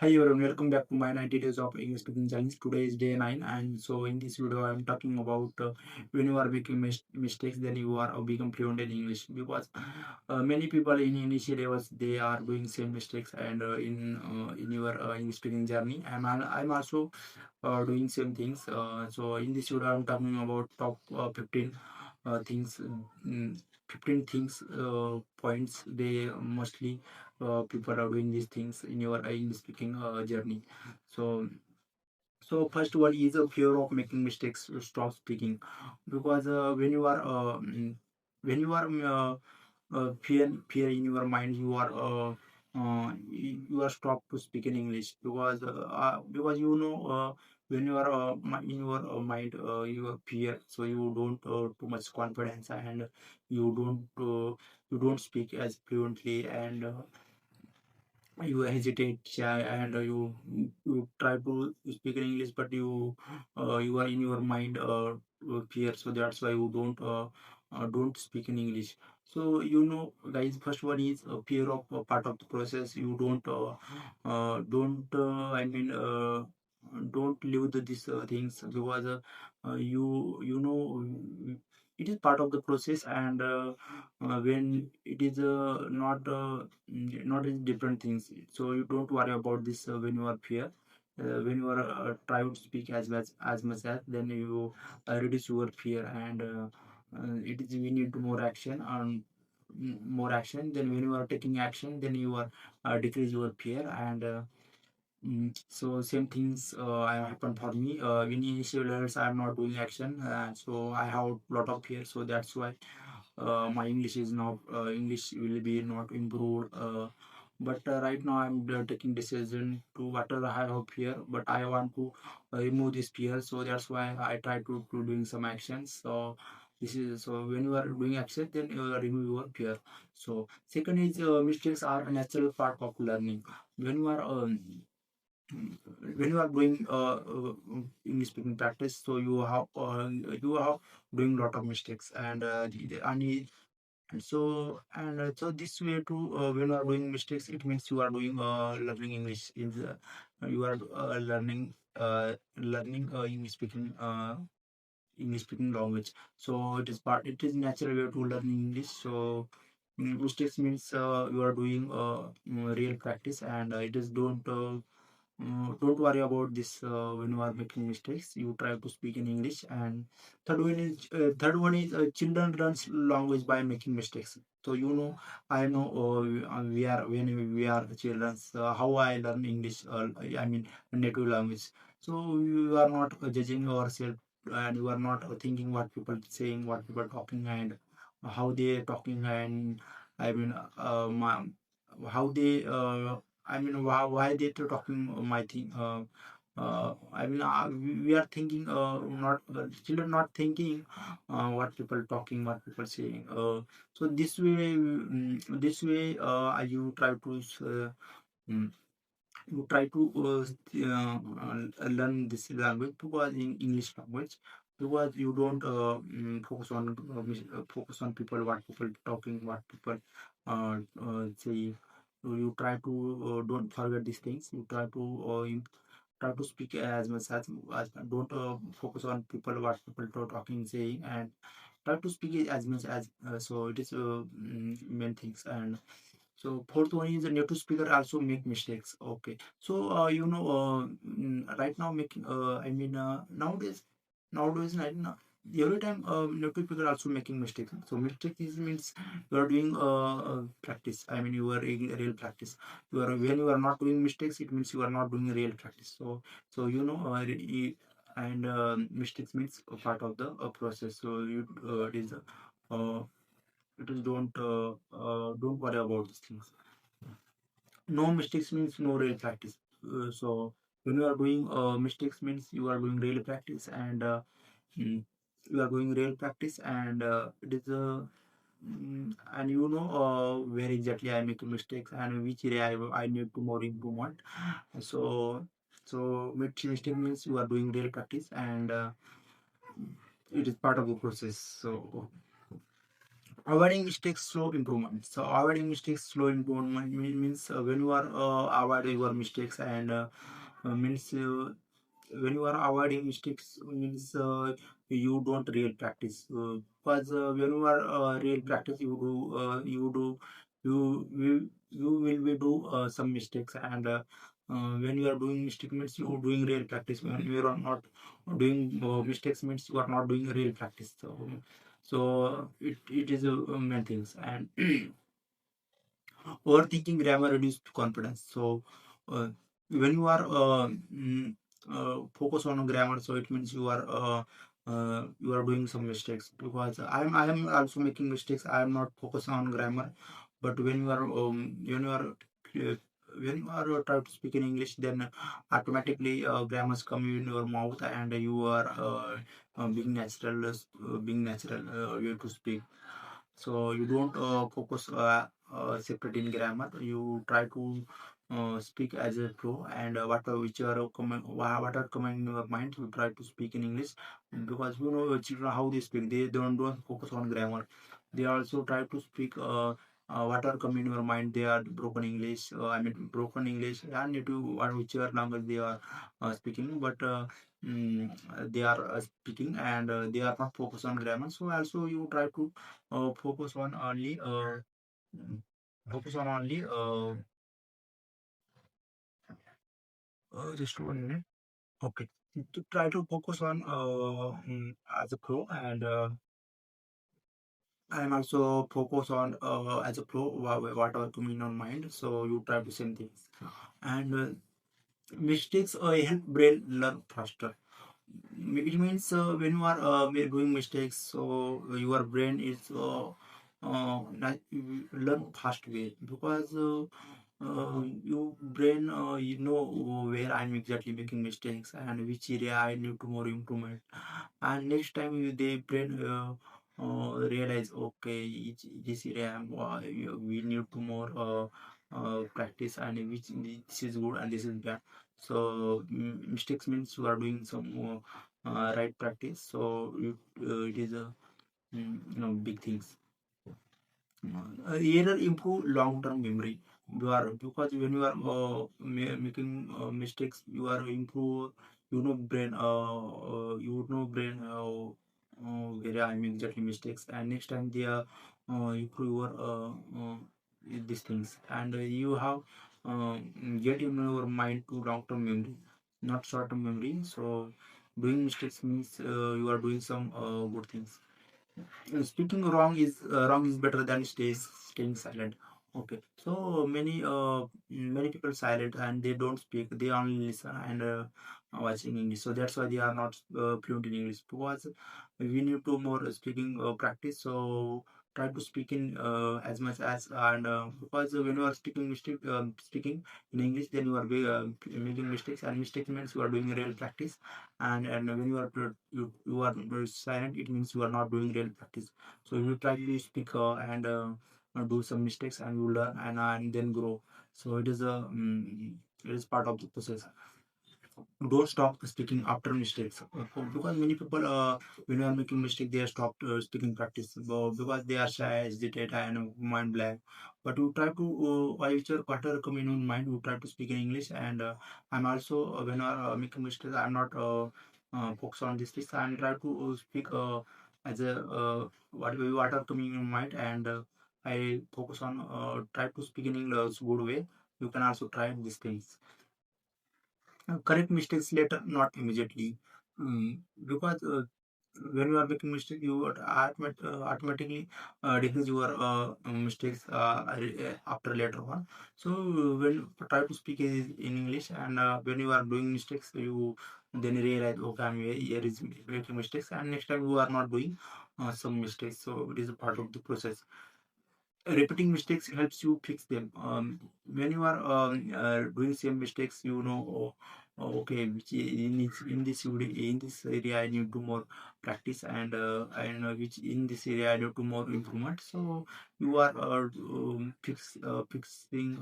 Hi everyone, welcome back to my 90 days of English speaking challenge. Today is day 9, and so in this video I'm talking about when you are making mistakes, then you are become fluent in English, because many people in initial levels they are doing same mistakes, and in your English speaking journey, I'm also doing same things. So in this video I'm talking about top 15 things, 15 things, points they mostly people are doing these things in your English speaking journey. So so first one is a fear of making mistakes. Stop speaking, because when you are fear in your mind, you are stopped to speak in English, because when you are in your mind, you are fear, so you don't too much confidence, and you don't speak as fluently, and you hesitate, shy, and you try to speak in English, but you are in your mind fear, so that's why you don't speak in English. So guys, first one is fear of part of the process. You don't I mean don't leave these things, because it is part of the process, and when it is not in different things, so you don't worry about this. When you are fear, when you are trying to speak as much as, then you reduce your fear, and it is we need more action, and more action. Then when you are taking action, then you are decrease your fear, and so same things happen for me. In initial levels I'm not doing action, so I have lot of fear, so that's why my English will be not improved. But right now I'm taking decision to whatever I have fear, but I want to remove this fear. So that's why I try to doing some actions. So this is, so when you are doing action, then you remove your fear. So second is mistakes are a natural part of learning. When you are when you are doing English speaking practice, so you have doing lot of mistakes, and so this way too, when you are doing mistakes, it means you are doing learning English. You are learning English speaking language. So it is natural way to learn English. So mistakes means you are doing real practice, and it is don't worry about this. When you are making mistakes, you try to speak in English. And third one is children learns language by making mistakes. So I know, we are when we are children, how I learn English, I mean native language. So you are not judging yourself, and you are not thinking what people saying, what people talking, and how they talking, and I mean how they why they talking my thing. We are thinking, not children not thinking what people talking, what people saying. So this way, you try to mm, learn this language, because in English language, because you don't focus on people, what people talking, what people say. So you try to don't forget these things. You try to speak as much as don't focus on people, what people talking, saying, and try to speak it as much as, so it is main things. And so fourth one is a native speaker also make mistakes. Okay. So right now making nowadays right now, every time native speaker also making mistakes. So mistake is means you are doing practice. I mean you are real practice. When you are not doing mistakes, it means you are not doing real practice. So and mistakes means a part of the process. So uh, it is don't worry about these things. No mistakes means no real practice. So when you are doing mistakes means you are doing real practice, and mm, you are doing real practice, and it is and where exactly I make mistakes, and which area I need to more improvement. So mistake means you are doing real practice, and it is part of the process. So Avoiding mistakes, slow improvement. So avoiding mistakes, slow improvement means when you are avoiding your mistakes and means when you are avoiding mistakes means you don't real practice because when you are real practice you will be do some mistakes and when you are doing mistake means you are doing real practice. When you are not doing mistakes means you are not doing real practice. So it is main things. And overthinking grammar reduces confidence. So uh, when you are focus on grammar, so it means you are doing some mistakes because I am also making mistakes. I am not focused on grammar, but uh, when you are try to speak in English, then automatically grammars come in your mouth and you are being natural way to speak. So you don't focus separate in grammar. You try to speak as a flow, and what are coming in your mind, you try to speak in English because you know children how they speak. They don't focus on grammar. They also try to speak what are coming in your mind. They are broken English. I mean broken English and native whichever language they are speaking, but. They are speaking and they are not focused on grammar. So also you try to focus on only mm, focus on only just 1 minute. Okay, to try to focus on as a pro, and I am also focus on as a pro whatever coming on mind. So you try to same things, and mistakes help brain learn faster. It means when you are doing mistakes, so your brain is learn fast way because your brain you know where I'm exactly making mistakes and which area I need to more improvement. And next time they brain realize, okay, this area we need to more practice, and which this is good and this is bad. So mistakes means you are doing some right practice. So it is a big things. Error improve long-term memory. You are because when you are making mistakes, you are improve. You know brain. Where I make exactly mistakes, and next time they are improve your these things, and you have get in your mind to long-term memory, not short-term memory. So doing mistakes means you are doing some good things. Speaking wrong is better than staying silent. Okay, so many people silent and they don't speak. They only listen and watching English. So that's why they are not fluent in English because we need to more speaking practice. So try to speak in as much as, and because when you are speaking in English, then you are making mistakes, and mistakes means you are doing real practice. And when you are silent, it means you are not doing real practice. So you try to speak and do some mistakes, and you learn and then grow. So it is part of the process. Don't stop speaking after mistakes. Because many people when they are making mistake, they stop speaking practice because they are shy, hesitate, and mind blank. But you try to whichever quarter come in your mind, you try to speak in English. And I'm also when I making mistakes, I'm not focus on this things. I'm try to speak as a what are coming in your mind, and I focus on try to speak in English good way. You can also try these things. Correct mistakes later, not immediately. Because when you are making mistake, you would automatically decrease your mistakes after later on. So when you try to speak in English, and when you are doing mistakes, you then realize, okay, here is making mistakes, and next time you are not doing some mistakes. So it is a part of the process. Repeating mistakes helps you fix them. When you are doing same mistakes, you know, okay, which in this area I need to more practice, and which in this area I need to more improvement. So you are fixing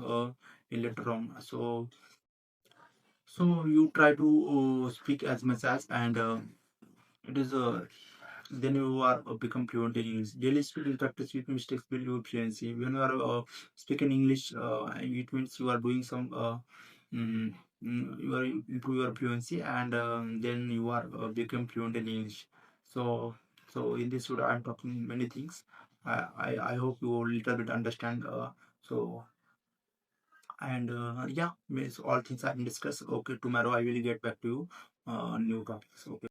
later on. So you try to speak as much as, and it is then you are become fluent in English. Daily speaking practice with mistakes build your fluency. When you are speaking English, it means you are doing some mm, you are improve your fluency, and then you are become fluent in English. So in this video I'm talking many things. I hope you a little bit understand. So and yeah, means all things I can discuss. Okay, tomorrow I will get back to you new topics. Okay.